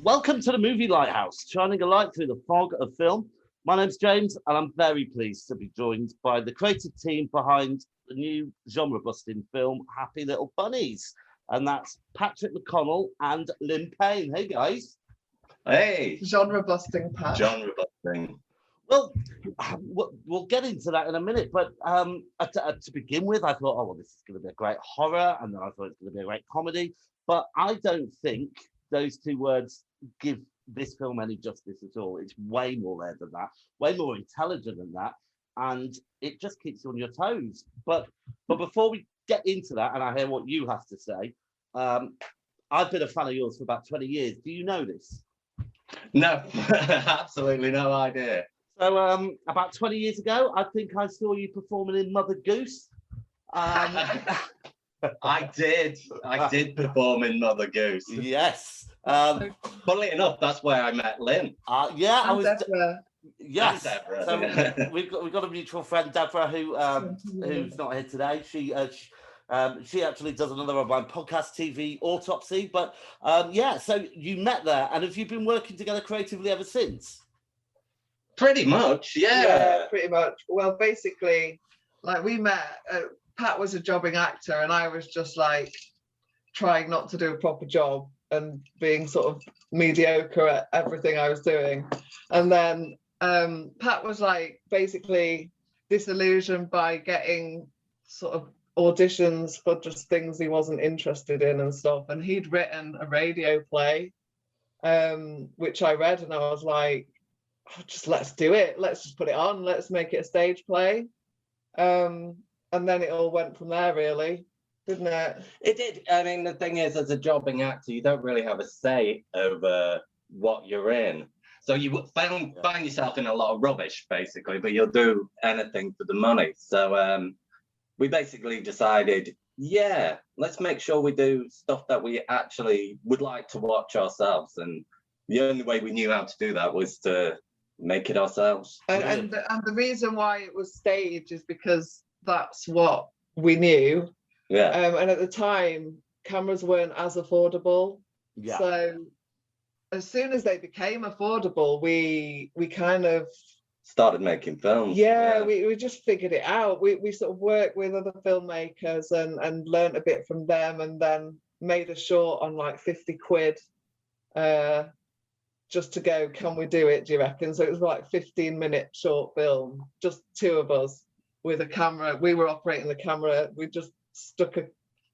Welcome to the Movie Lighthouse, shining a light through the fog of film. My name's James, and I'm very pleased to be joined by the creative team behind the new genre-busting film, Happy Little Bunnies. And that's Patrick McConnell and Lynne Payne. Hey, guys. Hey. Genre-busting, Pat. Genre-busting. Well, we'll get into that in a minute, but to begin with, I thought, oh, well, this is going to be a great horror, and then I thought it's going to be a great comedy, but I don't think those two words give this film any justice at all. It's way more there than that, way more intelligent than that, and it just keeps you on your toes. But before we get into that, and I hear what you have to say, I've been a fan of yours for about 20 years. Do you know this? No, absolutely no idea. So about 20 years ago, I think I saw you performing in Mother Goose. I did perform in Mother Goose. Yes. Funnily enough, that's where I met Lynne. Yeah, I was. Deborah. Yes. Deborah, so yeah. we've got a mutual friend, Deborah, who's not here today. She actually does another of my podcast, TV Autopsy. But yeah, so you met there, and have you been working together creatively ever since? Pretty much, yeah. Pretty much. Well, basically, like we met. Pat was a jobbing actor, and I was just like trying not to do a proper job and being sort of mediocre at everything I was doing. And then Pat was like basically disillusioned by getting sort of auditions for just things he wasn't interested in and stuff. And he'd written a radio play, which I read, and I was like, oh, just let's do it. Let's just put it on. Let's make it a stage play. And then it all went from there, really, didn't it? It did. I mean, the thing is, as a jobbing actor, you don't really have a say over what you're in. So you find yourself in a lot of rubbish, basically, but you'll do anything for the money. So we basically decided, yeah, let's make sure we do stuff that we actually would like to watch ourselves. And the only way we knew how to do that was to make it ourselves. And the reason why it was stage is because that's what we knew. Yeah. And at the time, cameras weren't as affordable. Yeah. So as soon as they became affordable, we kind of started making films. We just figured it out. We sort of worked with other filmmakers and learned a bit from them, and then made a short on like 50 quid just to go, can we do it, do you reckon? So it was like 15-minute short film, just two of us with a camera. We were operating the camera. We just stuck a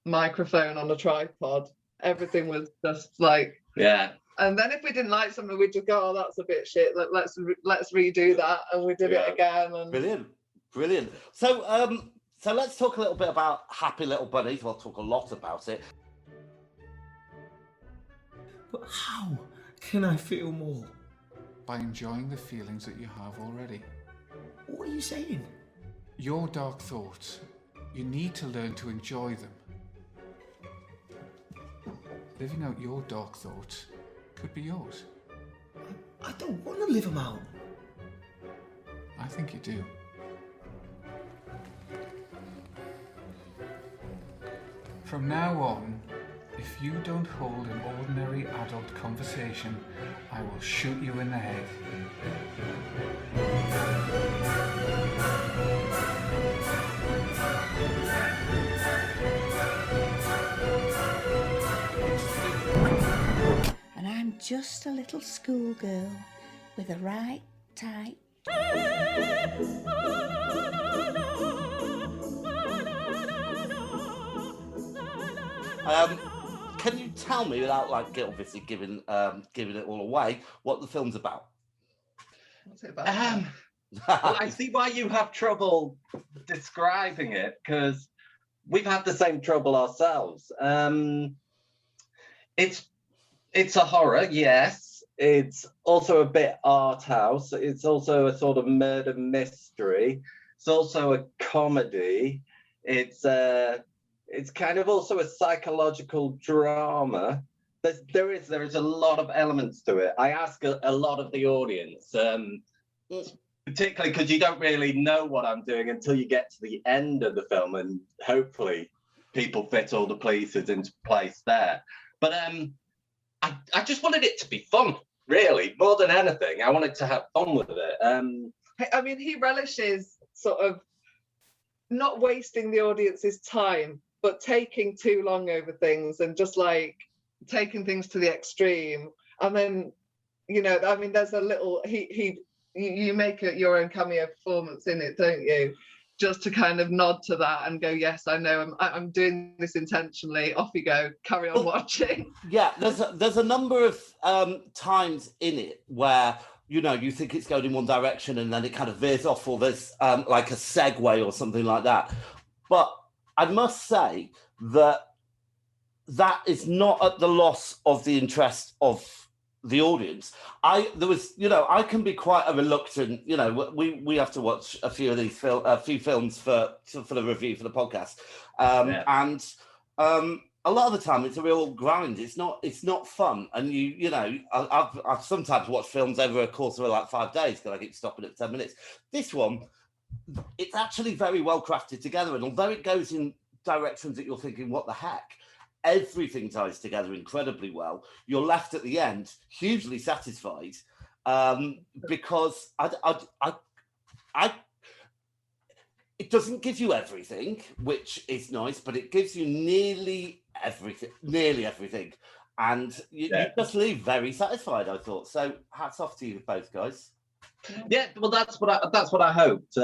microphone on a tripod. Everything was just like, yeah. And then if we didn't like something, we'd just go, oh, that's a bit shit. Let's redo that, and we did it again. And Brilliant. So let's talk a little bit about Happy Little Bunnies. We'll talk a lot about it. But how can I feel more? By enjoying the feelings that you have already. What are you saying? Your dark thoughts, you need to learn to enjoy them. Living out your dark thoughts could be yours. I don't want to live them out. I think you do. From now on, if you don't hold an ordinary adult conversation, I will shoot you in the head. And I'm just a little schoolgirl with the right type. Can you tell me, without like obviously giving it all away, what the film's about? what's it about? Well, I see why you have trouble describing it, because we've had the same trouble ourselves. It's a horror, yes. It's also a bit art house. It's also a sort of murder mystery. It's also a comedy. It's kind of also a psychological drama. There is a lot of elements to it. I ask a lot of the audience, particularly because you don't really know what I'm doing until you get to the end of the film, and hopefully people fit all the pieces into place there. But I just wanted it to be fun, really, more than anything. I wanted to have fun with it. I mean, he relishes sort of not wasting the audience's time, but taking too long over things and just like taking things to the extreme. And then, you know, I mean, there's a little, you make your own cameo performance in it, don't you? Just to kind of nod to that and go, yes, I know, I'm doing this intentionally. Off you go, carry on watching. Yeah, there's a number of times in it where, you know, you think it's going in one direction and then it kind of veers off, or there's like a segue or something like that. But I must say that is not at the loss of the interest of the audience. I can be quite a reluctant, you know, we have to watch a few of these films for the review for the podcast, and a lot of the time it's a real grind. It's not fun, and you know, I've sometimes watched films over a course of like 5 days because I keep stopping at 10 minutes. This one, it's actually very well crafted together, and although it goes in directions that you're thinking, what the heck, everything ties together incredibly well. You're left at the end hugely satisfied, because it doesn't give you everything, which is nice, but it gives you nearly everything, and you just leave very satisfied, I thought. So hats off to you both, guys. Yeah, well, that's what I hoped.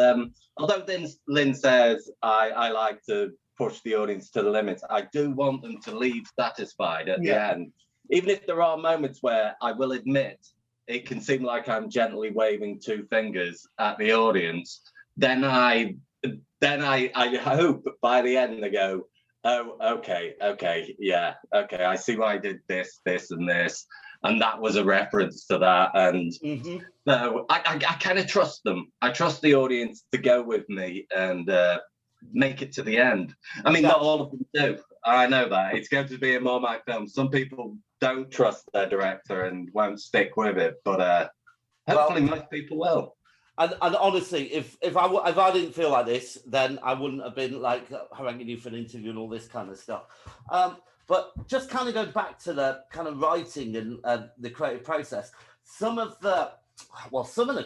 Although Lynne says I like to push the audience to the limits, I do want them to leave satisfied at the end. Even if there are moments where I will admit it can seem like I'm gently waving two fingers at the audience, then I hope by the end they go, oh, okay, yeah, okay, I see why I did this, and this, and that was a reference to that, and so I kind of trust them. I trust the audience to go with me and make it to the end. I mean, not all of them do. I know that. It's going to be a Marmite film. Some people don't trust their director and won't stick with it, but hopefully most people will. And honestly, if I didn't feel like this, then I wouldn't have been like haranguing you for an interview and all this kind of stuff. But just kind of go back to the kind of writing and the creative process. Some of the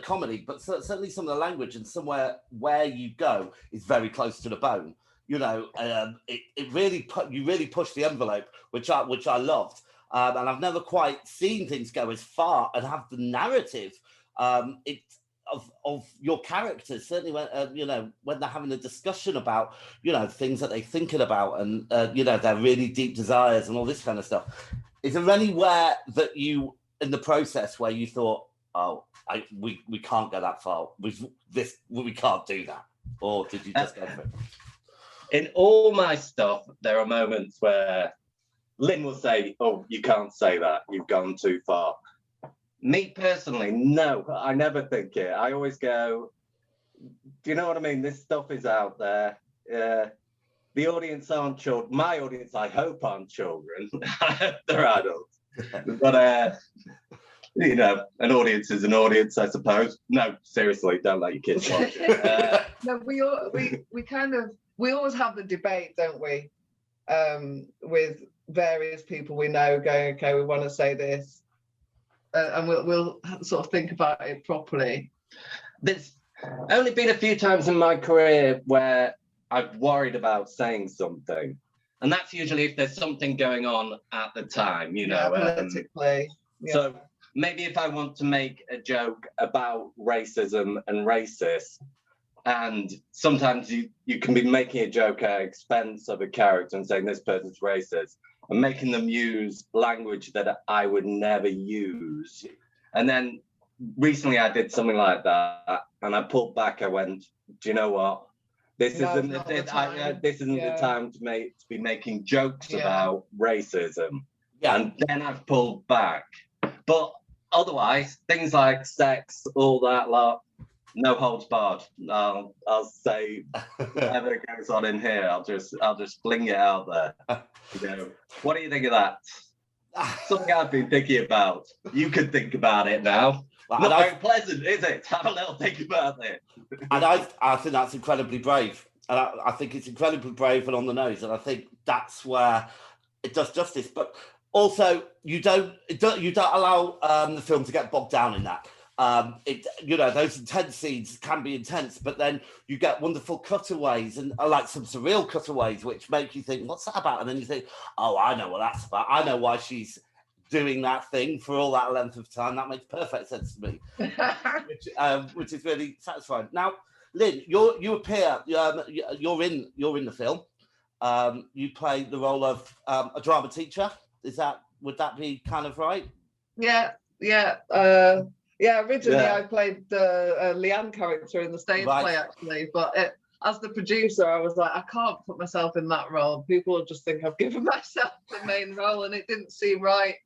comedy, but certainly some of the language and somewhere where you go is very close to the bone. You know, you really push the envelope, which I loved. And I've never quite seen things go as far and have the narrative of your characters, certainly when you know, when they're having a discussion about, you know, things that they're thinking about and you know, their really deep desires and all this kind of stuff. Is there anywhere that you in the process where you thought, oh, we can't go that far with this, we can't do that, or did you just go for it? In all my stuff, there are moments where Lynne will say, oh, you can't say that, you've gone too far. Me personally, no, I never think it. I always go, do you know what I mean? This stuff is out there. The audience aren't children. My audience, I hope, aren't children. They're adults. But, you know, an audience is an audience, I suppose. No, seriously, don't let your kids watch it. No, we always have the debate, don't we? With various people we know going, okay, we want to say this. And we'll sort of think about it properly. There's only been a few times in my career where I've worried about saying something. And that's usually if there's something going on at the time, you know. Politically. So maybe if I want to make a joke about racism and racists, and sometimes you can be making a joke at expense of a character and saying this person's racist, and making them use language that I would never use. And then recently I did something like that, and I pulled back. I went, do you know what? This isn't the time to be making jokes about racism. Yeah. And then I've pulled back. But otherwise, things like sex, all that lot, no holds barred. I'll say whatever goes on in here. I'll just fling it out there. You know, what do you think of that? Something I've been thinking about. You could think about it now. Not very pleasant, is it? Have a little think about it. And I think that's incredibly brave. And I think it's incredibly brave and on the nose. And I think that's where it does justice. But Also, you don't allow the film to get bogged down in that. Those intense scenes can be intense, but then you get wonderful cutaways and like some surreal cutaways, which make you think, what's that about? And then you think, oh, I know what that's about. I know why she's doing that thing for all that length of time. That makes perfect sense to me, which is really satisfying. Now, Lynne, you appear, you're in the film. You play the role of a drama teacher. Would that be kind of right? Yeah. Originally, I played the Leanne character in the stage play, actually. But as the producer, I was like, I can't put myself in that role. People will just think I've given myself the main role, and it didn't seem right.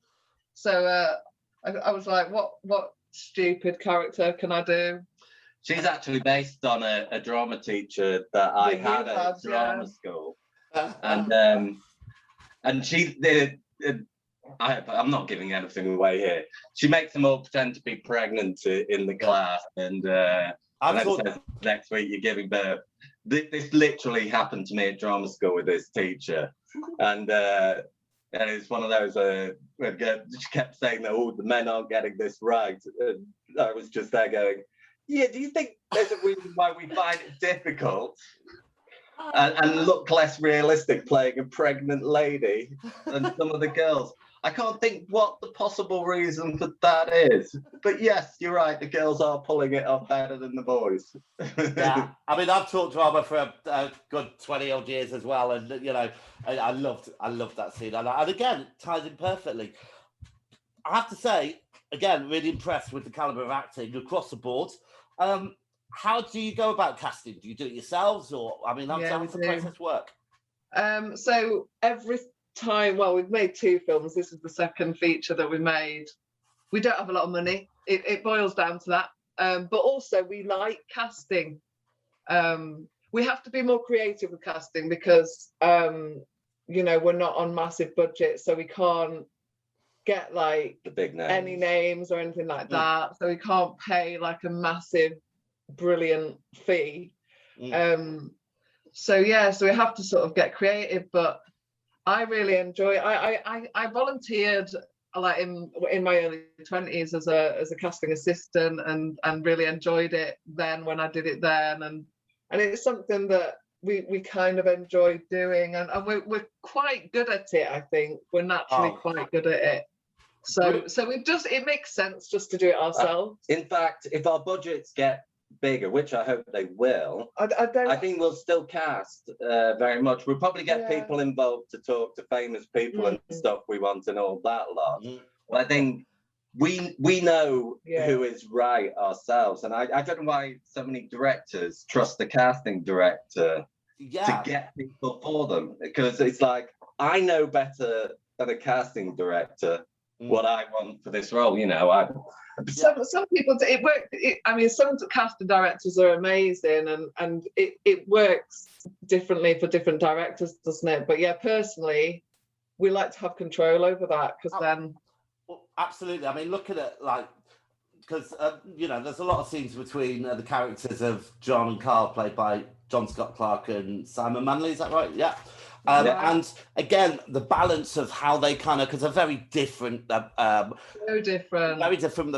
So I was like, what stupid character can I do? She's actually based on a drama teacher that I had at drama school, and she did. I'm not giving anything away here. She makes them all pretend to be pregnant in the class, and says, next week you're giving birth. This literally happened to me at drama school with this teacher, and it's one of those she kept saying that the men aren't getting this right. And I was just there going, yeah, do you think there's a reason why we find it difficult and look less realistic playing a pregnant lady than some of the girls? I can't think what the possible reason for that is. But yes, you're right, the girls are pulling it off better than the boys. Yeah, I mean, I've taught drama for a good 20-odd years as well, and I loved that scene, and again, it ties in perfectly. I have to say, again, really impressed with the caliber of acting across the board. How do you go about casting? Do you do it yourselves, or how does the process work? So every time, we've made 2 films. This is the second feature that we made. We don't have a lot of money. It boils down to that. But also we like casting. We have to be more creative with casting because we're not on massive budgets, so we can't get like the big names. Any names or anything like that. So we can't pay like a massive, brilliant fee. So we have to sort of get creative, but I really enjoy. I volunteered like in my early 20s as a casting assistant, and really enjoyed it then when I did it then, and it's something that we kind of enjoy doing, and we're quite good at it. I think we're naturally quite good at it. So it makes sense just to do it ourselves. In fact, if our budgets get bigger, which I hope they will, I think we'll still cast very much. We'll probably get people involved to talk to famous people and stuff we want and all that lot. But I think we know who is right ourselves, and I don't know why so many directors trust the casting director to get people for them, because it's like, I know better than a casting director what I want for this role. Some people, it works. Some casting directors are amazing, and it works differently for different directors, doesn't it? But personally, we like to have control over that, because then. Well, absolutely. I mean, look at it because there's a lot of scenes between the characters of John and Carl, played by John Scott Clark and Simon Manley. Is that right? Yeah. And again, the balance of how they because they're very different. So different. Very different.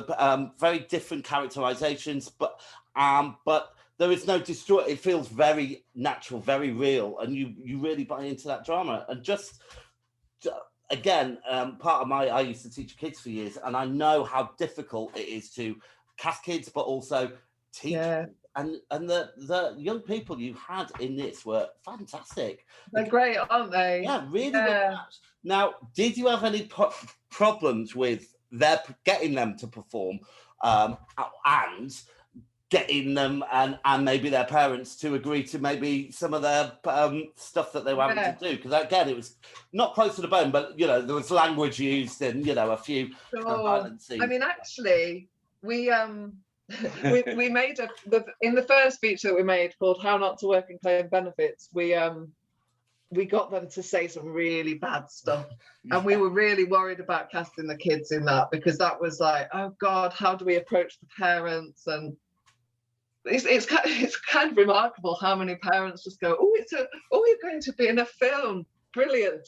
Very different characterizations, but there is no destroy. It feels very natural, very real, and you really buy into that drama. And just again, part of I used to teach kids for years, and I know how difficult it is to cast kids, but also teach. Yeah. And the young people you had in this were fantastic. They're great, aren't they? Yeah, really well matched. Now, did you have any problems with getting them to perform and getting them and maybe their parents to agree to maybe some of their stuff that they were having to do? Because again, it was not close to the bone, but there was language used and a few violent scenes. I mean, actually, we made in the first feature that we made, called How Not to Work and Claim Benefits, we got them to say some really bad stuff, and we were really worried about casting the kids in that, because that was like, oh God, how do we approach the parents? And it's kind of remarkable how many parents just go, oh, you're going to be in a film, brilliant.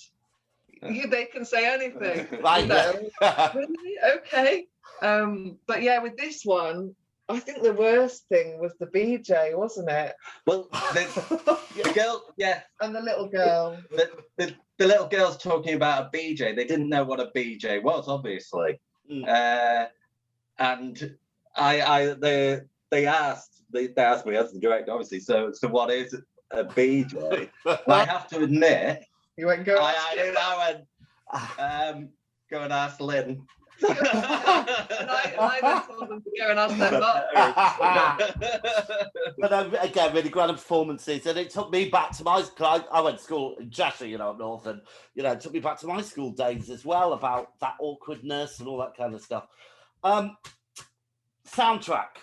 They can say anything. Right. Really? Okay. But yeah, with this one, I think the worst thing was the BJ, wasn't it? Well, the girl, yeah, And the little girl. the little girl's talking about a BJ. They didn't know what a BJ was, obviously. And they asked me as the director, obviously. So what is a BJ? I have to admit, You went go. I went, go and ask Lynne. And I then told them to go and ask their mum. But again, really grand performances, and it took me back to I went to school in Cheshire, up north, and it took me back to my school days as well, about that awkwardness and all that kind of stuff. Soundtrack,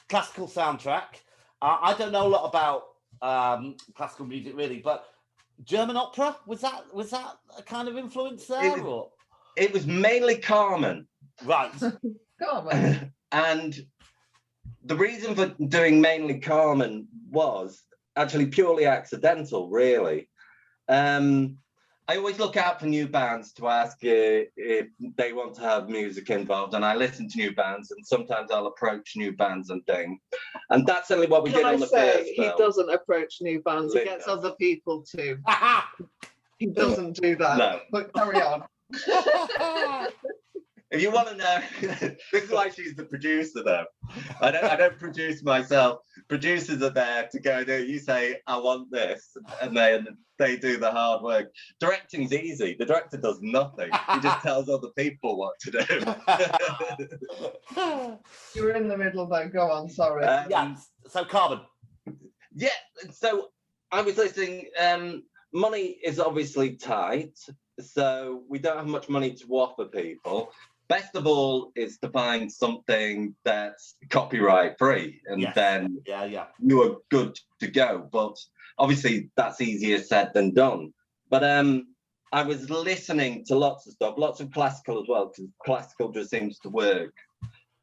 classical soundtrack. I don't know a lot about classical music really, but German opera, was that a kind of influence there? It was mainly Carmen. Right. Carmen. And the reason for doing mainly Carmen was actually purely accidental, really. I always look out for new bands to ask if they want to have music involved, and I listen to new bands, and sometimes I'll approach new bands and things. And that's only what we did on the first He film. doesn't approach new bands, he gets other people to. He doesn't do that. No. But carry on. If you want to know, this is why she's the producer, though. I don't produce myself. Producers are there to go, you say, I want this, and then they do the hard work. Directing's easy. The director does nothing. He just tells other people what to do. You were in the middle though. Go on, sorry. Yeah, so Carmen. Yeah, so I was listening. Money is obviously tight, so we don't have much money to offer people. Best of all is to find something that's copyright free, and then you are good to go. But obviously that's easier said than done. But I was listening to lots of stuff, lots of classical as well, because classical just seems to work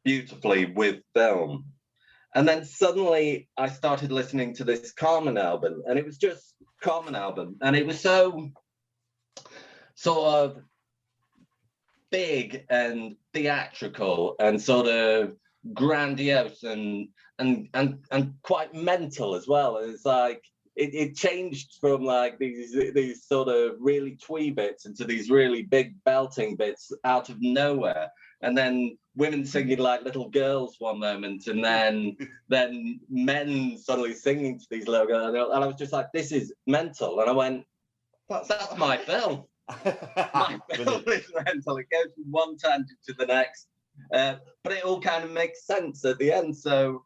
beautifully with film. And then suddenly I started listening to this Carmen album, and it was just Carmen album, and it was so sort of big and theatrical and sort of grandiose and quite mental as well. It's like it changed from like these sort of really twee bits into these really big belting bits out of nowhere, and then women singing like little girls one moment, and then men suddenly singing to these little girls, and I was just like, this is mental. And I went, that's my film. My film is mental. It goes from one tangent to the next, but it all kind of makes sense at the end. So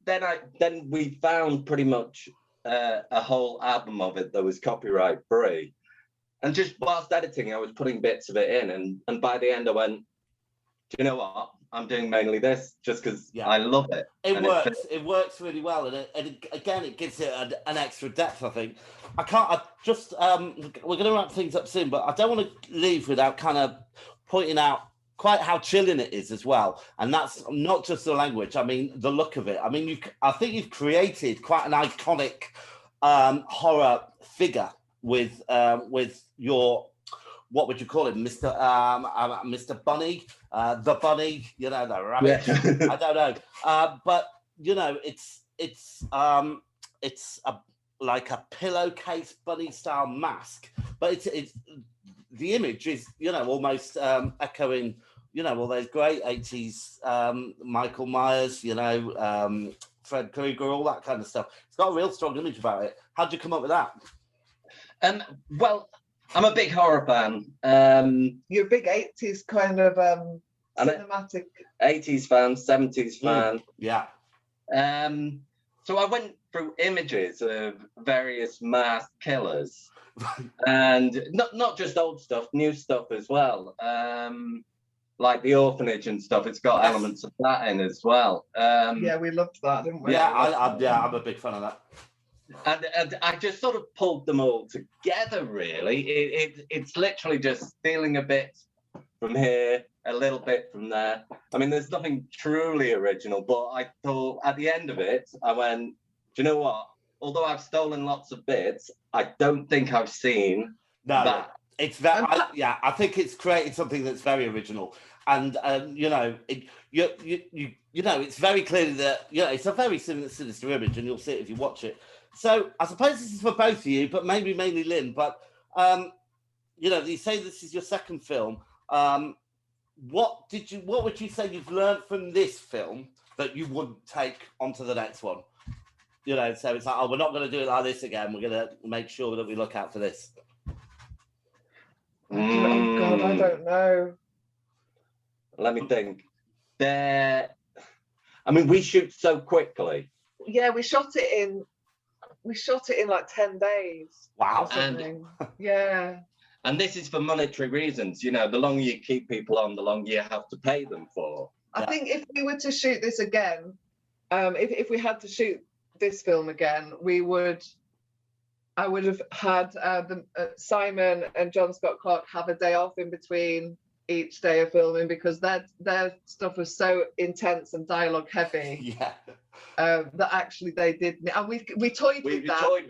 then we found pretty much a whole album of it that was copyright free, and just whilst editing, I was putting bits of it in, and by the end I went, do you know what? I'm doing mainly this just because I love it. It works really well, and it gives it an extra depth, I think. We're going to wrap things up soon, but I don't want to leave without kind of pointing out quite how chilling it is as well. And that's not just the language, I mean, the look of it. I mean, I think you've created quite an iconic horror figure with your, what would you call it, Mr. Bunny, the bunny, the rabbit. Yeah. I don't know, but it's like a pillowcase bunny style mask, but it's the image is almost echoing all those great 80s Michael Myers, Fred Krueger, all that kind of stuff. It's got a real strong image about it. How'd you come up with that? Well, I'm a big horror fan. You're a big 80s kind of cinematic. 80s fan, 70s fan. Yeah. So I went through images of various masked killers, and not just old stuff, new stuff as well. Like the orphanage and stuff. It's got elements of that in as well. Yeah, we loved that, didn't we? Yeah, I'm a big fan of that. And I just sort of pulled them all together, really. It's literally just stealing a bit from here, a little bit from there. I mean, there's nothing truly original, but I thought at the end of it, I went, do you know what? although I've stolen lots of bits, I don't think I've seen No, that. it's very, I think it's created something that's very original. And, you know, it's very clearly that, you know, it's a very sinister image, and you'll see it if you watch it. So I suppose this is for both of you, but maybe mainly Lynne. But, you know, you say this is your second film. What would you say you've learned from this film that you wouldn't take onto the next one? You know, so it's like, oh, we're not going to do it like this again. We're going to make sure that we look out for this. Oh God, I don't know. Let me think. I mean, we shoot so quickly. Yeah, we shot it in like 10 days. Wow. Yeah. And this is for monetary reasons. You know, the longer you keep people on, the longer you have to pay them for. I think if we were to shoot this again, if we had to shoot this film again, I would have had Simon and John Scott Clark have a day off in between each day of filming, because their stuff was so intense and dialogue heavy. Yeah. That actually they did, and we toyed with that,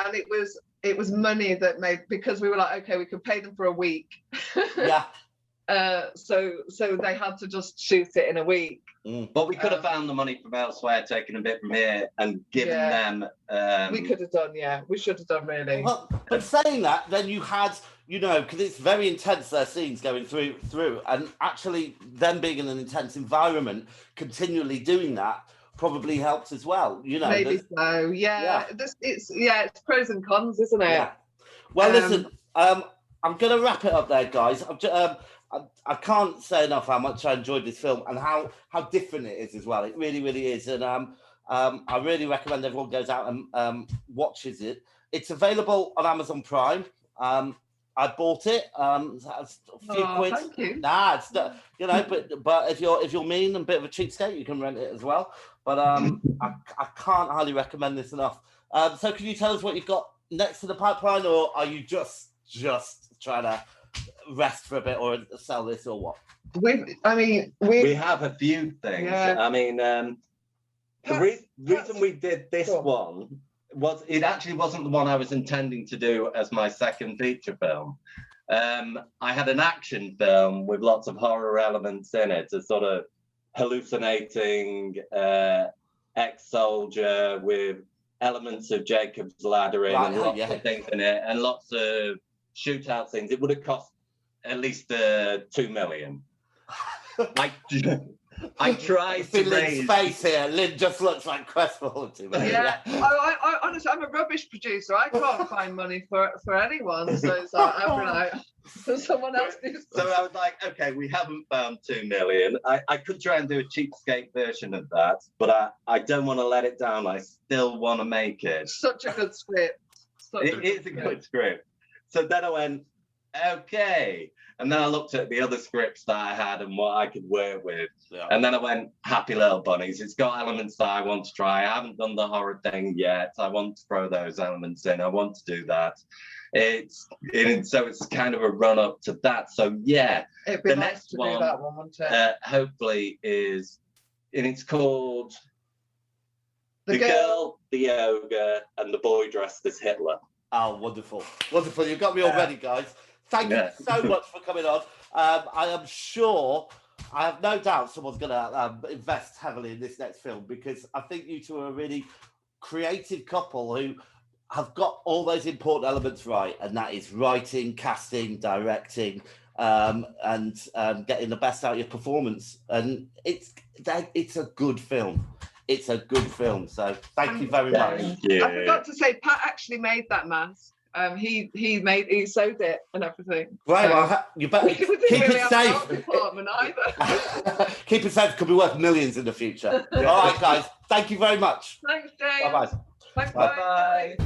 and it was money that made, because we were like, okay, we could pay them for a week. Yeah. So they had to just shoot it in a week. But we could have found the money from elsewhere, taken a bit from here, and given them. We could have done, we should have done, really. Well, but saying that, then you had, you know, because it's very intense, their scenes going through, and actually them being in an intense environment, continually doing that probably helps as well. You know, maybe so. Yeah. It's pros and cons, isn't it? Yeah. Well, listen, I'm going to wrap it up there, guys. I can't say enough how much I enjoyed this film and how different it is as well. It really, really is. And I really recommend everyone goes out and watches it. It's available on Amazon Prime. I bought it. That's a few quid. Thank you. Nah, it's you know, but if you're mean and a bit of a cheapskate, you can rent it as well. But I can't highly recommend this enough. So can you tell us what you've got next to the pipeline, or are you just trying to rest for a bit, or sell this, or what? We have a few things. Yeah. I mean, the reason we did this one was it actually wasn't the one I was intending to do as my second feature film. I had an action film with lots of horror elements in it, a sort of hallucinating ex-soldier with elements of Jacob's Ladder in, and lots of things in it, and lots of shootout scenes. It would have cost at least 2 million. I tried to raise... face here. Lynne just looks like crestfallen to me. Yeah. I honestly, I'm a rubbish producer. I can't find money for anyone. So it's like, I'm like, someone else do something. So I was like, okay, we haven't found 2 million. I could try and do a cheapskate version of that, but I don't want to let it down. I still want to make it. Such a good script. It is a good script. So then I went, okay. And then I looked at the other scripts that I had and what I could work with. Yeah. And then I went, Happy Little Bunnies. It's got elements that I want to try. I haven't done the horror thing yet. I want to throw those elements in. I want to do that. So it's kind of a run up to that. So yeah, it'd be the nice next to one, do that one, wouldn't it? hopefully is, and it's called The Girl, the Ogre, and the Boy Dressed as Hitler. Oh, wonderful. Wonderful. You've got me already, guys. Thank you so much for coming on. I am sure, I have no doubt someone's going to invest heavily in this next film, because I think you two are a really creative couple who have got all those important elements right, and that is writing, casting, directing, and getting the best out of your performance. And it's a good film. It's a good film. So thank you very much. I forgot to say, Pat actually made that mask. He sewed it and everything. Right, well, you better keep it safe. Either. Keep it safe. Could be worth millions in the future. All right, guys. Thank you very much. Thanks, James. Bye-bye. Thanks, bye.